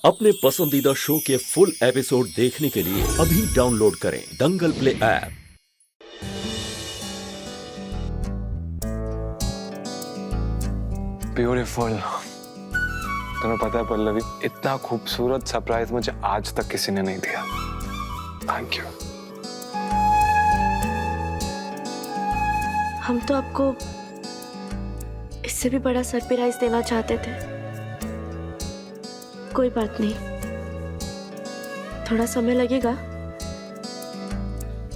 अपने पसंदीदा शो के फुल एपिसोड देखने के लिए अभी डाउनलोड करें दंगल प्ले ऐप। ब्यूटीफुल। तुम्हें पता है पल्लवी, इतना खूबसूरत सरप्राइज मुझे आज तक किसी ने नहीं दिया। Thank you. हम तो आपको इससे भी बड़ा सरप्राइज देना चाहते थे। कोई बात नहीं, थोड़ा समय लगेगा,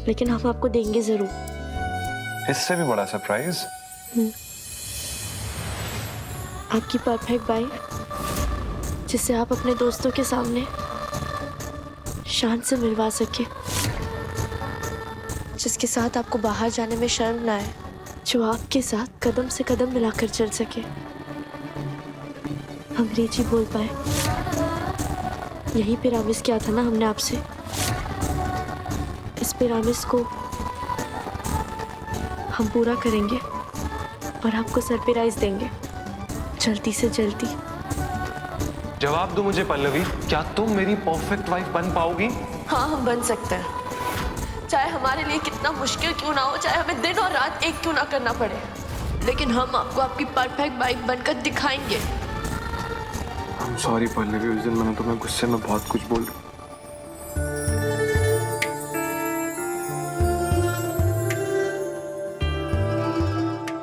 लेकिन हम आपको देंगे जरूर। इससे भी बड़ा सरप्राइज? आपकी परफेक्ट बाइक, जिसे आप अपने दोस्तों के सामने शान से मिलवा सके, जिसके साथ आपको बाहर जाने में शर्म ना आए, जो आपके साथ कदम से कदम मिलाकर चल सके, अंग्रेजी बोल पाए। यही पिरामिस किया था ना हमने आपसे। इस पिरामिस को हम पूरा करेंगे और आपको सरप्राइज देंगे जल्दी से जल्दी। जवाब दो मुझे पल्लवी, क्या तुम मेरी परफेक्ट वाइफ बन पाओगी? हाँ, हम बन सकते हैं। चाहे हमारे लिए कितना मुश्किल क्यों ना हो, चाहे हमें दिन और रात एक क्यों ना करना पड़े, लेकिन हम आपको आपकी परफेक्ट वाइफ बनकर दिखाएंगे। I'm sorry पल्लवी, उस दिन मैंने तुम्हें गुस्से में बहुत कुछ बोल।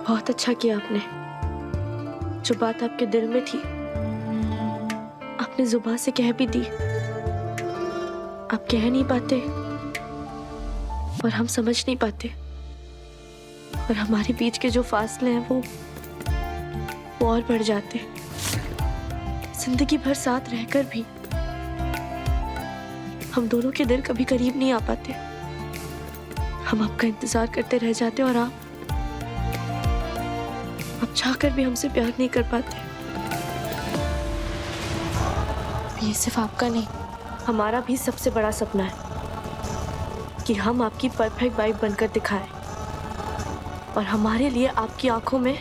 बहुत अच्छा किया आपने। जो बात आपके दिल में थी आपने जुबान से कह भी दी। आप कह नहीं पाते और हम समझ नहीं पाते, और हमारे बीच के जो फासले हैं वो और बढ़ जाते। जिंदगी भर साथ रहकर भी हम दोनों के दिल कभी करीब नहीं आ पाते। हम आपका इंतजार करते रह जाते और आप चाहकर भी हमसे प्यार नहीं कर पाते। ये सिर्फ आपका नहीं, हमारा भी सबसे बड़ा सपना है कि हम आपकी परफेक्ट वाइफ बनकर दिखाएं, और हमारे लिए आपकी आंखों में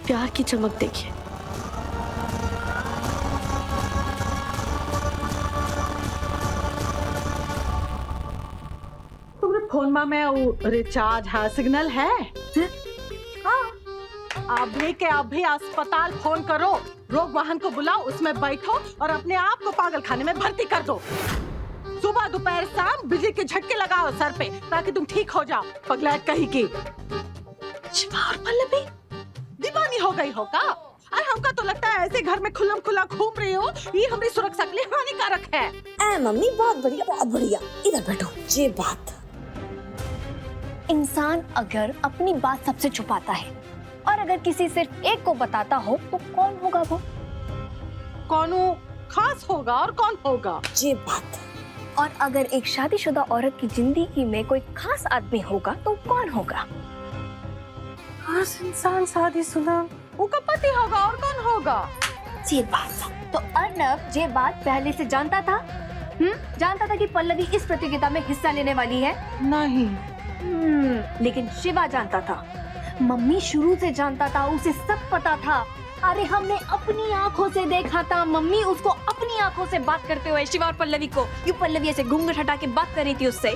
प्यार की चमक देखें। तुम्हारे फोन में वो रिचार्ज है, सिग्नल है? हाँ, अभी के अभी अस्पताल फोन करो, रोग वाहन को बुलाओ, उसमें बैठो और अपने आप को पागल खाने में भर्ती कर दो। सुबह दोपहर शाम बिजली के झटके लगाओ सर पे, ताकि तुम ठीक हो जाओ। पगला कहीं की शिवा और पल्लवी दीवानी हो गई हो का? अरे हमका तो लगता है ऐसे घर में खुल्लम खुल्ला घूम रही हो, ये हमारी सुरक्षा के लिए हानिकारक है। मम्मी बहुत बढ़िया, बहुत बढ़िया। इधर बैठो। ये बात, इंसान अगर अपनी बात सबसे छुपाता है और अगर किसी सिर्फ एक को बताता हो तो कौन होगा वो? कौन खास होगा और कौन होगा? ये बात। और अगर एक शादीशुदा औरत की जिंदगी में कोई खास आदमी होगा तो कौन होगा? खास इंसान शादीशुदा, उनका पति होगा और कौन होगा? ये बात। तो अर्नब ये बात पहले से जानता था? जानता था कि पल्लवी इस प्रतियोगिता में हिस्सा लेने वाली है? नहीं। लेकिन शिवा जानता था, मम्मी शुरू से जानता था, उसे सब पता था। अरे हमने अपनी आंखों से देखा था, मम्मी उसको अपनी आंखों से बात करते हुए, शिवा और पल्लवी को। यूं पल्लवी ऐसे घूंघट हटा के बात कर रही थी उससे।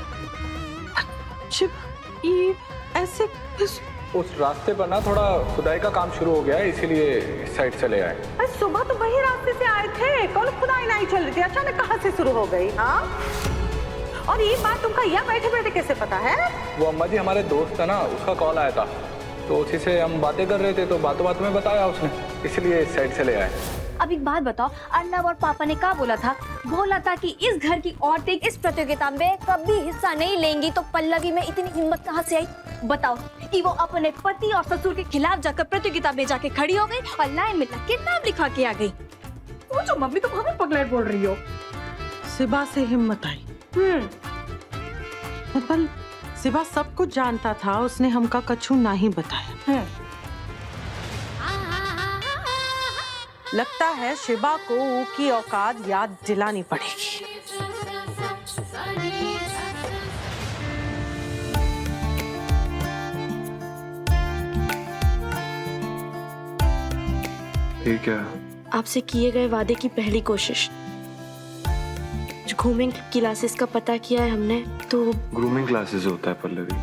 ये ऐसे उस रास्ते पर ना थोड़ा खुदाई का काम शुरू हो गया है, इसीलिए इस साइड चले आए। अरे सुबह तो वही रास्ते से आए थे, कल खुदाई नहीं चल रही थी, अचानक कहाँ से शुरू हो गई? हाँ, और ये बात तुमका यहाँ बैठे बैठे कैसे पता है? वो अम्मा जी हमारे दोस्त है ना, उसका कॉल आया था, तो उसी से हम बातें कर रहे थे, तो बातों बातों में बताया उसने, इसलिए इस साइड से ले आए। अब एक बात बताओ, अर्नब और पापा ने क्या बोला था? बोला था कि इस घर की औरतें इस प्रतियोगिता में कभी हिस्सा नहीं लेंगी, तो पल्लवी में इतनी हिम्मत कहाँ से आई? बताओ कि वो अपने पति और ससुर के खिलाफ जाकर प्रतियोगिता में जाके खड़ी हो गई और लाइन में लग के नाम लिखा के आ गई। वो जो मम्मी तुम हमें पगलेट बोल रही हो। सिबा से हिम्मत आई। पर सिबा सब कुछ जानता था, उसने हमका कछु नहीं बताया। लगता है शिबा को उसकी औकात याद दिलानी पड़ेगी। ठीक है, आपसे किए गए वादे की पहली कोशिश। जो ग्रूमिंग क्लासेस का पता किया है हमने, तो ग्रूमिंग क्लासेस होता है पल्लवी?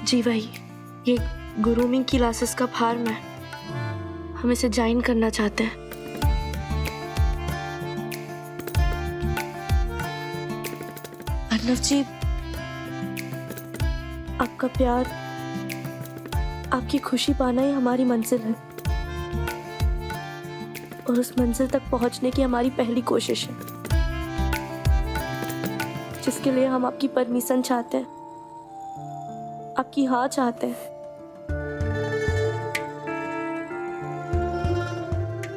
जी वही, ये ग्रूमिंग क्लासेस का फार्म है। हम इसे ज्वाइन करना चाहते हैं। अर्नव जी, आपका प्यार, आपकी खुशी पाना ही हमारी मंजिल है, और उस मंजिल तक पहुंचने की हमारी पहली कोशिश है, जिसके लिए हम आपकी परमिशन चाहते हैं, आपकी हाँ चाहते हैं।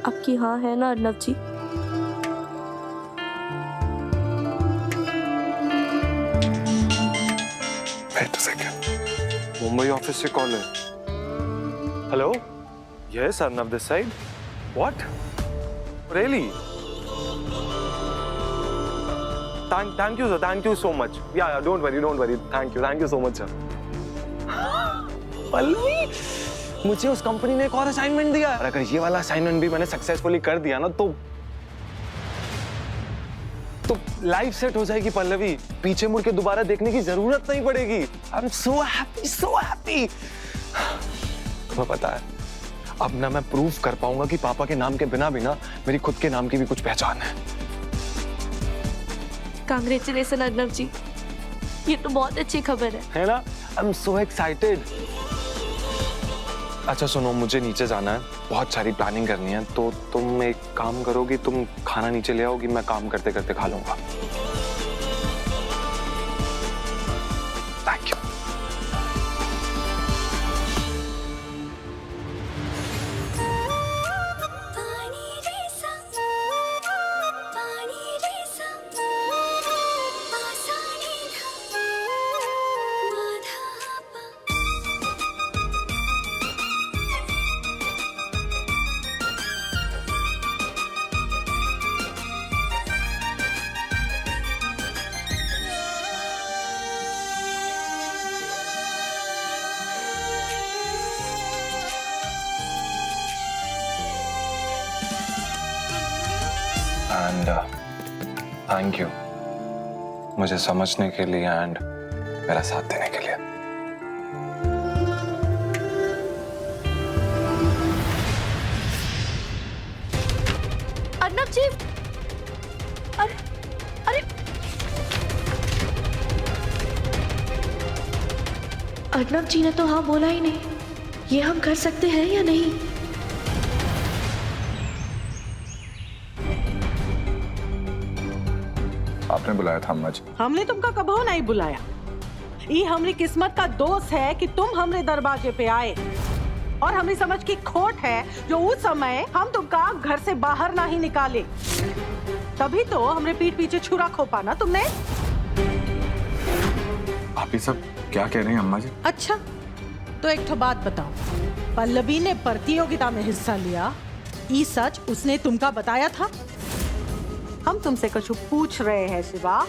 आपकी हाँ है ना Arnav ji? Wait a second, Mumbai office से कॉल है। Hello, yes Arnav this side. What, really? Thank you sir, thank you so much. Yeah don't worry, thank you so much sir. Pallavi, मुझे उस कंपनी ने एक और असाइनमेंट दिया, और अगर ये वाला असाइनमेंट भी मैंने सक्सेसफुली कर दिया ना, तो लाइफ सेट हो जाएगी पल्लवी। पीछे मुड़ के दोबारा देखने की जरूरत नहीं पड़ेगी। I am so happy, so happy. तुम्हें पता है, अब ना मैं प्रूव कर पाऊंगा कि पापा के नाम के बिना भी ना मेरी खुद के नाम की भी कुछ पहचान है। कांग्रेचुलेशन अर्नव जी, ये तो बहुत अच्छी खबर है ना? I am so excited. अच्छा सुनो, मुझे नीचे जाना है, बहुत सारी प्लानिंग करनी है, तो तुम एक काम करोगी, तुम खाना नीचे ले आओगी, मैं काम करते करते खा लूंगा। Thank you. And thank you मुझे समझने के लिए एंड मेरा साथ देने के लिए। अर्नव जी, अरे अर्नव जी ने तो हाँ बोला ही नहीं। ये हम कर सकते हैं या नहीं? आपने बुलाया था अम्मा जी? हमने तुमका कबो नहीं बुलाया। ये हमारी किस्मत का दोष है कि तुम हमरे दरवाजे पे आए, और हमारी समझ की खोट है जो उस समय हम तुमका घर से बाहर ना ही निकाले। तभी तो हमरे पीठ पीछे छुरा खोपा ना तुमने। आप ये सब क्या कह रहे हैं अम्मा जी? अच्छा, तो एक तो बात बताओ, पल्लवी ने प्रतियोगिता में हिस्सा लिया, ये सच उसने तुमका बताया था? हम तुमसे कुछ पूछ रहे हैं शिवा,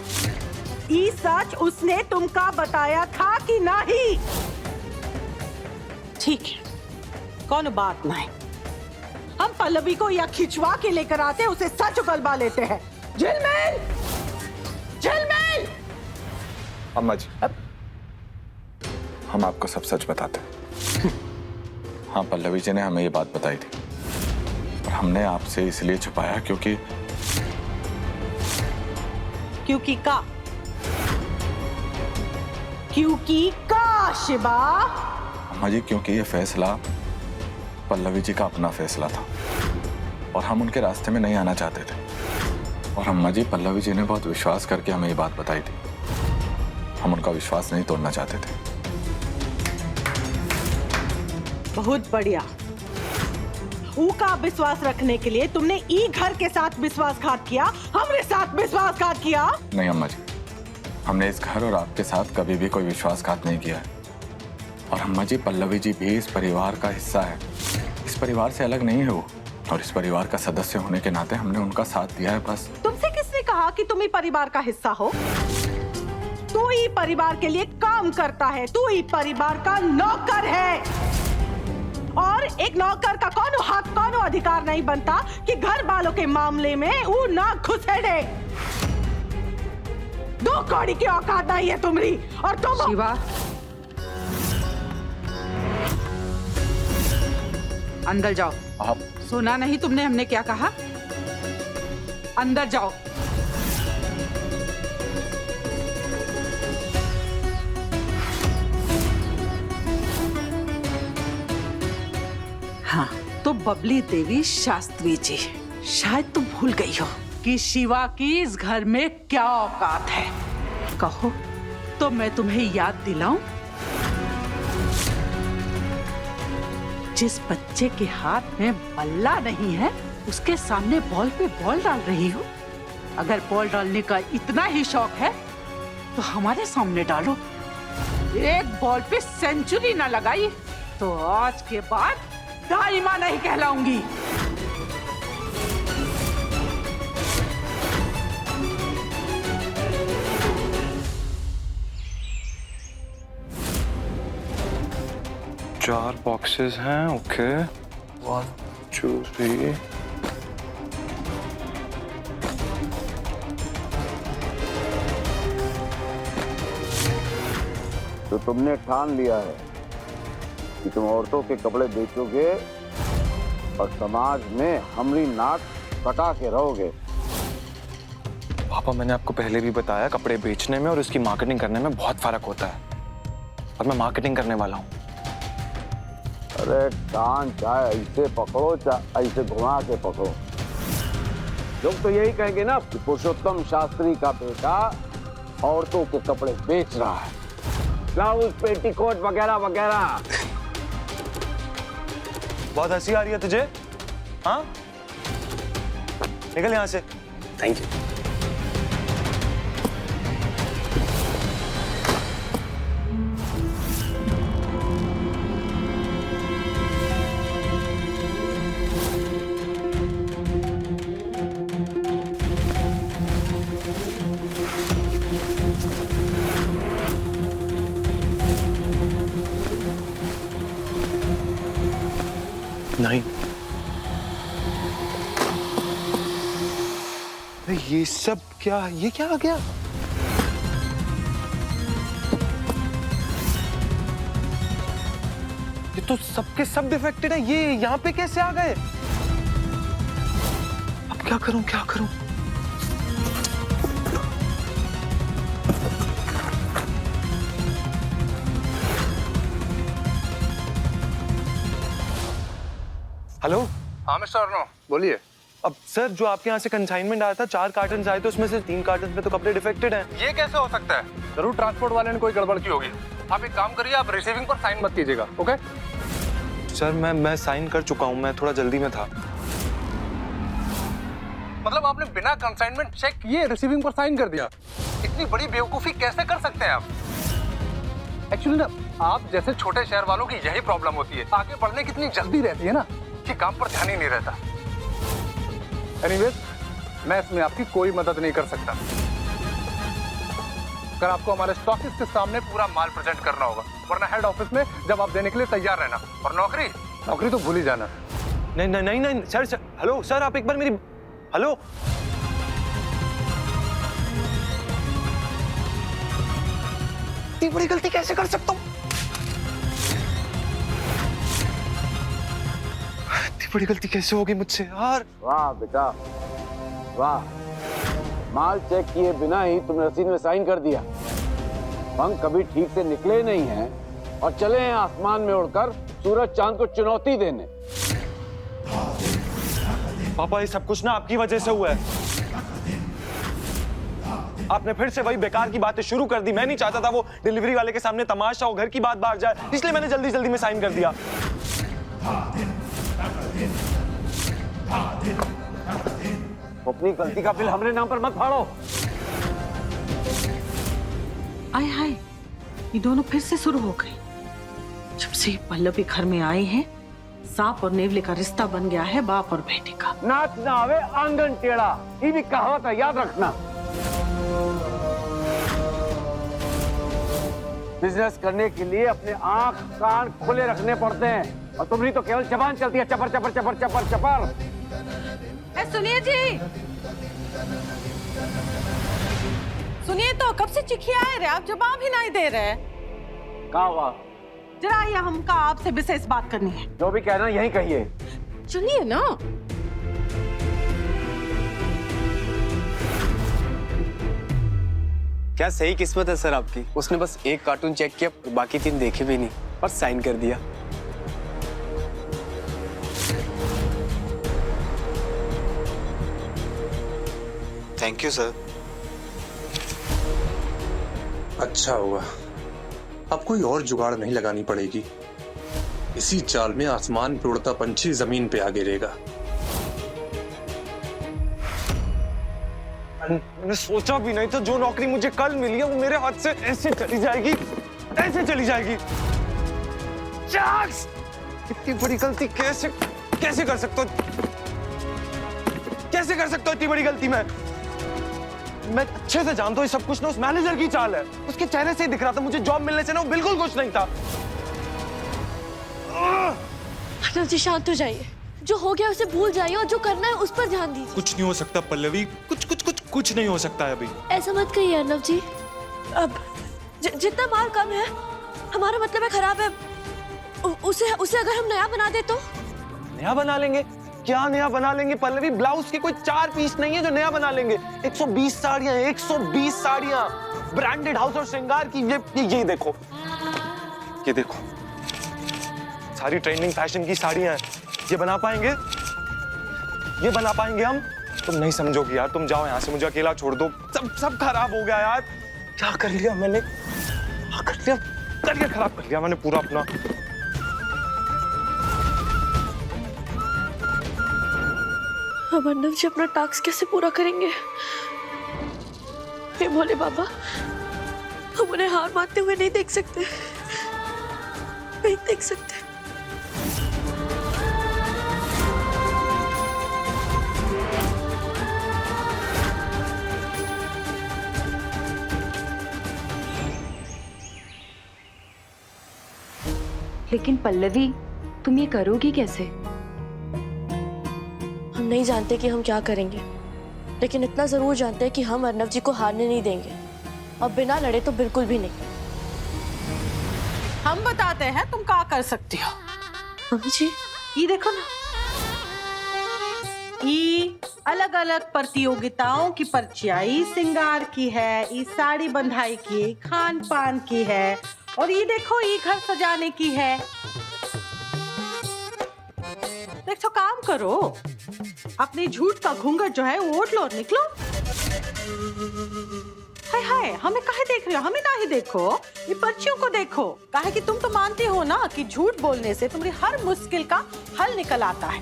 ये सच उसने तुमका बताया था कि नहीं? ठीक है, कौन बात नहीं। हम पल्लवी को या खिंचवा के लेकर आते, उसे सच उगलवा लेते हैं। झिलमिल, झिलमिल। अम्मा जी, हम आपको सब सच बताते हैं। हाँ, पल्लवी जी ने हमें ये बात बताई थी, और हमने आपसे इसलिए छुपाया क्योंकि शिवा? अम्मा जी, क्योंकि ये फैसला पल्लवी जी का अपना फैसला था, और हम उनके रास्ते में नहीं आना चाहते थे। और अम्मा जी, पल्लवी जी ने बहुत विश्वास करके हमें ये बात बताई थी, हम उनका विश्वास नहीं तोड़ना चाहते थे। बहुत बढ़िया। का विश्वास रखने के लिए तुमने ई घर के साथ विश्वासघात किया, हमरे साथ विश्वासघात किया? नहीं अम्मा जी, हमने इस घर और आपके साथ कभी भी कोई विश्वासघात नहीं किया है। और अम्मा जी, पल्लवी जी भी इस परिवार का हिस्सा है, इस परिवार से अलग नहीं है वो, और इस परिवार का सदस्य होने के नाते हमने उनका साथ दिया है बस। तुमसे किसने कहा कि तुम ही परिवार का हिस्सा हो? तू ही परिवार के लिए काम करता है, तू ही परिवार का नौकर है। और एक नौकर का कोनो हक कोनो अधिकार नहीं बनता कि घर वालों के मामले में वो ना घुसेड़े। दो कौड़ी की औकात नहीं है तुम्हारी। और तुम शिवा, अंदर जाओ। आप सुना नहीं तुमने हमने क्या कहा? अंदर जाओ। हाँ, तो बबली देवी शास्त्री जी, शायद तुम भूल गई हो कि शिवा की इस घर में क्या औकात है। कहो तो मैं तुम्हें याद दिलाऊं। जिस बच्चे के हाथ में बल्ला नहीं है उसके सामने बॉल पे बॉल डाल रही हो। अगर बॉल डालने का इतना ही शौक है तो हमारे सामने डालो। एक बॉल पे सेंचुरी ना लगाई तो आज के बाद दाइमा नहीं कहलाऊंगी। चार बॉक्सेस हैं। ओके, 1 2 3। तो तुमने ठान लिया है कि तुम औरतों के कपड़े बेचोगे और समाज में हमरी नाक कटा के रहोगे। पापा, मैंने आपको पहले भी बताया, कपड़े बेचने में और इसकी मार्केटिंग करने में बहुत फर्क होता है, और मैं मार्केटिंग करने वाला हूँ। अरे कान चाहे ऐसे पकड़ो चाहे ऐसे घुमा के पकड़ो, लोग तो यही कहेंगे ना कि पुरुषोत्तम शास्त्री का बेटा औरतों के कपड़े बेच रहा है, ब्लाउज पेटीकोट वगैरह वगैरह। बहुत हंसी आ रही है तुझे? हाँ, निकल यहाँ से। Thank you. नहीं, ये सब क्या? ये क्या आ गया? ये तो सबके सब डिफेक्टेड है। ये यहाँ पे कैसे आ गए? अब क्या करूं, क्या करूं? हेलो। हाँ मिस्टर अर्नो, बोलिए। अब सर, जो आपके यहाँ से कंसाइनमेंट आया था, 4 कार्टन आए थे, उसमें से 3 कार्टन में तो कपड़े डिफेक्टेड हैं। ये कैसे हो सकता है? जरूर ट्रांसपोर्ट वाले ने कोई गड़बड़ की होगी। आप एक काम करिए, आप रिसीविंग पर साइन मत कीजिएगा, ओके? सर, मैं साइन कर चुका हूँ, मैं थोड़ा जल्दी में था। मतलब आपने बिना कंसाइनमेंट चेक किए रिसीविंग पर साइन कर दिया? इतनी बड़ी बेवकूफी कैसे कर सकते हैं आप? एक्चुअली ना, आप जैसे छोटे शहर वालों की यही प्रॉब्लम होती है, आगे बढ़ने की इतनी जल्दी रहती है ना कि काम पर ध्यान ही नहीं रहता। एनीवेज, मैं इसमें आपकी कोई मदद नहीं कर सकता। अगर आपको हमारे स्टॉकिस्ट के सामने पूरा माल प्रेजेंट करना होगा, वरना हेड ऑफिस में जब आप देने के लिए तैयार रहना, और नौकरी तो भूल ही जाना। नहीं नहीं नहीं नहीं सर, हेलो सर, आप एक बार मेरी, हेलो। इतनी बड़ी गलती कैसे कर सकता हूँ? इतनी बड़ी गलती कैसे हो गई मुझसे यार? वाह बेटा वाह, माल चेक किए बिना ही तुमने रसीद में साइन कर दिया। पंख कभी ठीक से निकले नहीं हैं और चले हैं आसमान में उड़कर सूरज चांद को चुनौती देने। पापा, ये सब कुछ ना आपकी वजह से हुआ है। आपने फिर से वही बेकार की बातें शुरू कर दी। मैं नहीं चाहता था वो डिलीवरी वाले के सामने तमाशा हो, घर की बात बाहर जाए, इसलिए मैंने जल्दी जल्दी में साइन कर दिया। अपनी गलती का बिल हमरे नाम पर मत फाड़ो। आय हाय, ये दोनों फिर से शुरू हो गए। जब से पल्लवी घर में आए हैं, सांप और नेवले का रिश्ता बन गया है बाप और बेटे का। नाच ना आवे आंगन टेढ़ा, ये भी कहावत है, याद रखना। बिजनेस करने के लिए अपने आंख कान खुले रखने पड़ते हैं। और तुम्हारी तो केवल जबान चलती है, चपर चपर चपर चपर चपर। सुनिए जी, सुनिए तो कब से चिखियाए रहे, आप जवाब ही नहीं दे रहे। क्या हुआ? जरा ये हमका आपसे विशेष बात करनी है। जो भी कहना यही कहिए। सुनिए ना। क्या सही किस्मत है सर आपकी, उसने बस एक कार्टून चेक किया, बाकी 3 देखे भी नहीं और साइन कर दिया। Thank you sir. अच्छा हुआ, अब कोई और जुगाड़ नहीं लगानी पड़ेगी। इसी चाल में आसमान पे उड़ता पंछी जमीन पे आ गिरेगा। मैंने सोचा भी नहीं था जो नौकरी मुझे कल मिली है वो मेरे हाथ से ऐसे चली जाएगी, ऐसे चली जाएगी। जाक्स! इतनी बड़ी गलती कैसे कैसे कर सकता हूँ? कैसे कर सकता हूँ इतनी बड़ी गलती? मैं अच्छे से जानता हूँ ये सब कुछ ना उस मैनेजर की चाल है। उसके चेहरे से ही दिख रहा था मुझे जॉब मिलने से ना वो बिल्कुल खुश नहीं था। अर्नव जी शांत हो जाइए, जो हो गया उसे भूल जाइए और जो करना है उस पर ध्यान दीजिए। कुछ नहीं हो सकता पल्लवी, कुछ नहीं हो सकता है अभी। ऐसा मत कहिए अर्नव जी। अब जितना माल कम है, हमारा मतलब है खराब है, उसे अगर हम नया बना दे तो? नया बना लेंगे? क्या नया बना लेंगे पल्लवी? ब्लाउज के कोई 4 पीस नहीं है जो नया बना लेंगे। 120 साड़ियां, 120 साड़ियां ब्रांडेड हाउस और श्रृंगार की। ये देखो, ये देखो, सारी ट्रेंडिंग फैशन की साड़ियां हैं। ये बना पाएंगे? ये बना पाएंगे हम? तुम नहीं समझोगी यार, तुम जाओ यहाँ से, मुझे अकेला छोड़ दो। सब खराब हो गया यार। क्या कर लिया मैंने? क्या कर लिया? करियर खराब कर लिया मैंने पूरा अपना। अब अर्नव जी अपना टास्क कैसे पूरा करेंगे? हे भोले बाबा, हम उन्हें हार मानते हुए नहीं देख सकते, नहीं देख सकते। लेकिन पल्लवी, तुम ये करोगी कैसे? हम नहीं जानते कि हम क्या करेंगे, लेकिन इतना जरूर जानते हैं कि हम अर्नव जी को हारने नहीं देंगे, और बिना लड़े तो बिल्कुल भी नहीं। हम बताते हैं तुम क्या कर सकती हो। मम्मी जी, ये देखो ना, ये अलग अलग प्रतियोगिताओं की पर्चियां, ये श्रृंगार की है, ये साड़ी बंधाई की, खान पान की है, और ये देखो ये घर सजाने की है। देखो काम करो, अपने झूठ का घूंघट जो है वो ओढ़ लो और निकलो। हाय हाय, हमें काहे देख रहे हो? हमें ना ही देखो, ये पर्चियों को देखो। काहे कि तुम तो मानते हो ना कि झूठ बोलने से तुम्हारी हर मुश्किल का हल निकल आता है।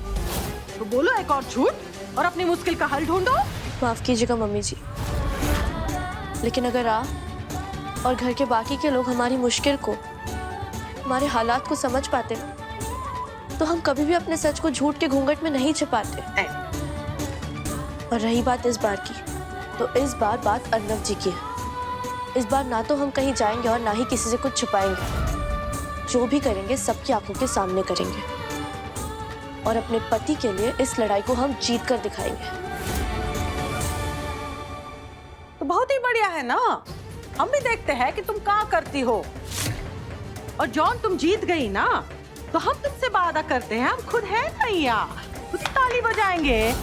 तो बोलो एक और झूठ और अपनी मुश्किल का हल ढूंढो। माफ कीजिएगा मम्मी जी, लेकिन अगर आप और घर के बाकी के लोग हमारी मुश्किल को, हमारे हालात को समझ पाते ना, तो हम कभी भी अपने सच को झूठ के घूंघट में नहीं छिपाते। और रही बात इस बार की, तो इस बार बात अर्नव जी की है। इस बार ना तो हम कहीं जाएंगे और ना ही किसी से कुछ छुपाएंगे। जो भी करेंगे सबकी आंखों के सामने करेंगे, और अपने पति के लिए इस लड़ाई को हम जीत कर दिखाएंगे। तो बहुत ही बढ़िया है ना, हम भी देखते हैं कि तुम क्या करती हो। और जॉन तुम जीत गई ना, तो हम तुमसे वादा करते हैं, हम खुद हैं ना यहाँ, खुद ही ताली बजाएंगे।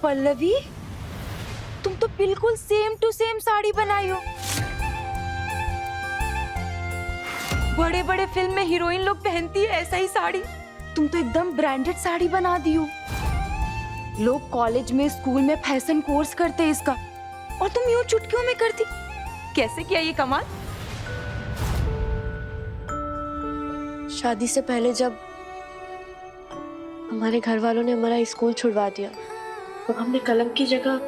पल्लवी, तुम तो बिल्कुल सेम टू सेम साड़ी बनाई हो। बड़े बड़े फिल्म में हीरोइन लोग पहनती है ऐसा ही साड़ी, तुम तो एकदम ब्रांडेड साड़ी बना दी हो। लोग कॉलेज में स्कूल में फैशन कोर्स करते हैं इसका, और तुम यूं चुटकियों में करती। कैसे किया ये कमाल? शादी से पहले जब हमारे घर वालों ने हमारा स्कूल छुड़वा दिया तो हमने कलम की जगह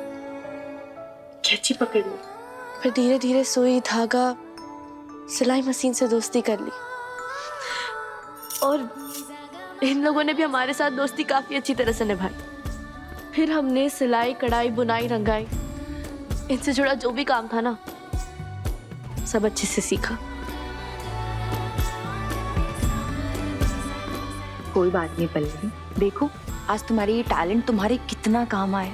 कैंची पकड़ ली। फिर धीरे धीरे सुई धागा सिलाई मशीन से दोस्ती कर ली, और इन लोगों ने भी हमारे साथ दोस्ती काफी अच्छी तरह से निभाई। फिर हमने सिलाई कढ़ाई बुनाई रंगाई इनसे जुड़ा जो भी काम था ना, सब अच्छे से सीखा। कोई बात नहीं पल्लवी, देखो आज तुम्हारी ये टैलेंट तुम्हारे कितना काम आए।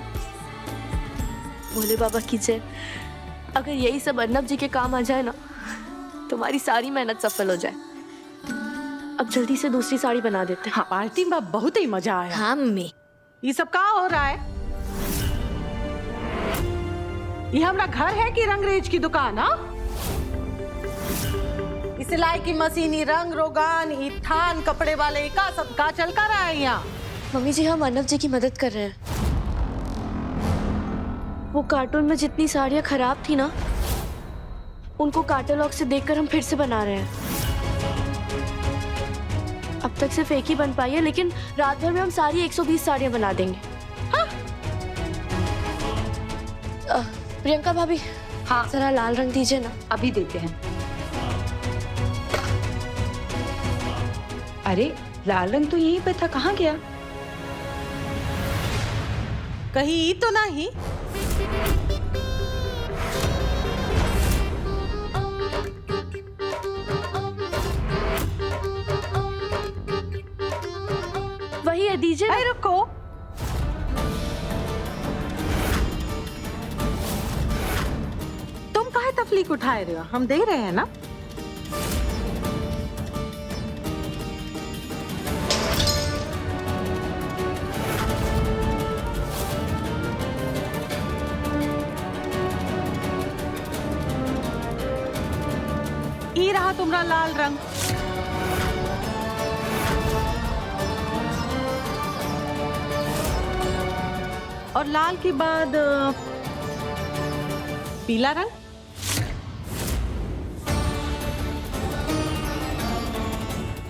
भोले बाबा की जय, अगर यही सब अर्नब जी के काम आ जाए ना, तुम्हारी सारी मेहनत सफल हो जाए। अब जल्दी से दूसरी साड़ी बना देते हैं। हाँ, पार्टी में बहुत ही मजा आया। हाँ मम्मी, ये सब कहाँ हो रहा है? ये हमारा घर है कि रंगरेज की दुकान? हाँ, सिलाई की मशीन, रंग रोगान, थान कपड़े वाले का सब का चल कर रहा है यहाँ। मम्मी जी, हम अर्नब जी की मदद कर रहे हैं। वो कार्टून में जितनी साड़ियाँ खराब थी ना, उनको कैटलॉग से देखकर हम फिर से बना रहे हैं। अब तक सिर्फ एक ही बन पाई है, लेकिन रात भर में हम सारी 120 साड़ियाँ बना देंगे। हाँ? प्रियंका भाभी, हाँ जरा लाल रंग दीजिए ना। अभी देते हैं। अरे लाल रंग तो यहीं पे था, कहाँ गया? कहीं तो नहीं। वही है, दीजिए। अरे रुको, तुम काहे तकलीफ उठाए रहे हो? हम दे रहे हैं ना। ये रहा तुम्हारा लाल रंग। और लाल के बाद पीला रंग।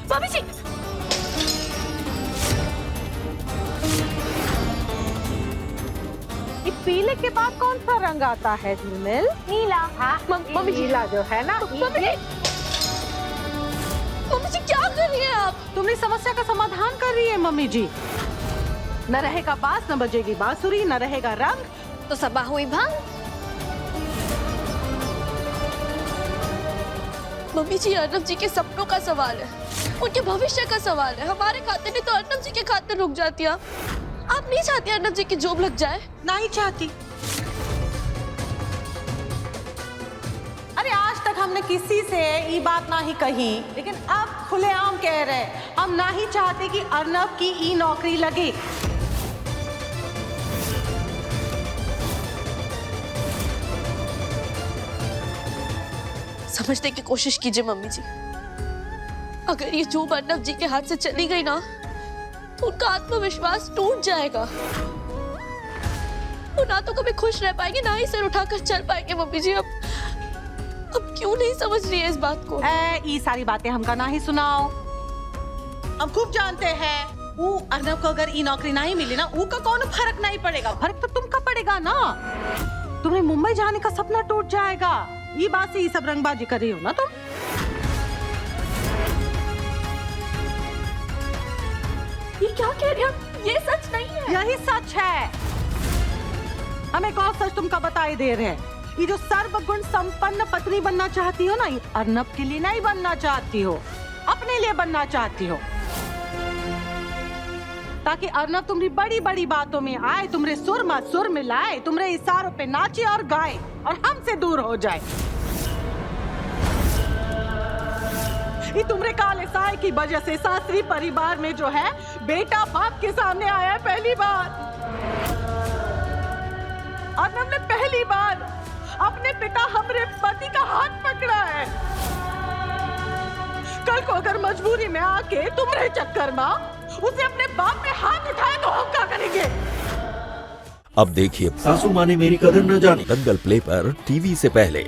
भाभी जी, ये पीले के बाद कौन सा रंग आता है झिलमिल? नीला। हाँ, मम्मी जी, नीला जो है ना। मम्मी जी क्या कर रही हैं आप? तुमने समस्या का समाधान कर रही है मम्मी जी। न रहेगा बांस, न बजेगी बांसुरी, न रहेगा रंग, तो सबा हुई भांग। मम्मी जी, अर्नब जी के सपनों का सवाल है, उनके भविष्य का सवाल है। हमारे खाते नहीं तो अर्नब जी के खाते रुक जाती है। आप नहीं चाहती अर्नब जी की जॉब लग जाए? नहीं चाहती। अरे आज तक हमने किसी से ये बात ना ही कही, लेकिन अब खुलेआम कह रहे, हम ना ही चाहते कि अर्नब की ई नौकरी लगे। समझने की कोशिश कीजिए मम्मी जी। अगर ये जॉब अर्नब जी के हाथ से चली गई ना, तो उनका आत्मविश्वास टूट जाएगा। वो ना तो कभी खुश रह पाएंगे, ना ही सिर उठाकर चल पाएंगे। मम्मी जी, अब क्यों नहीं समझ रही है इस बात को? ये सारी बातें हमका ना ही सुनाओ। हम खूब जानते हैं वो अर्नब को अगर ई नौकरी नहीं मिली ना, वो का कौन फर्क नहीं पड़ेगा। फर्क तो तुमका पड़ेगा ना। तुम्हें मुंबई जाने का सपना टूट जाएगा। ये बात से ये सब रंगबाजी कर रही हो ना तुम। ये क्या कह रही हो? ये सच नहीं है। यही सच है। हम एक और सच तुमका बताई दे रहे हैं। ये जो सर्वगुण संपन्न पत्नी बनना चाहती हो ना, ये अर्नब के लिए नहीं बनना चाहती हो, अपने लिए बनना चाहती हो, ताकि अर्नब तुम्हारी बड़ी बड़ी बातों में आए, तुम्हारे सुर में लाए, तुम्हारे इशारों पे नाचे और गाए और हमसे दूर हो जाए। ये तुम्हारे काले साए की वजह से सासरी परिवार में जो है बेटा बाप के सामने आया है पहली बार। अर्नब ने पहली बार अपने पिता हमारे पति का हाथ पकड़ा है। कल को अगर मजबूरी में आके तुम्हारे चक्कर में उसे अपने बाप पे हाथ उठाए तो हम क्या करेंगे? अब देखिए सासू माँ ने मेरी कदर न जानी। दंगल प्ले पर टीवी से पहले।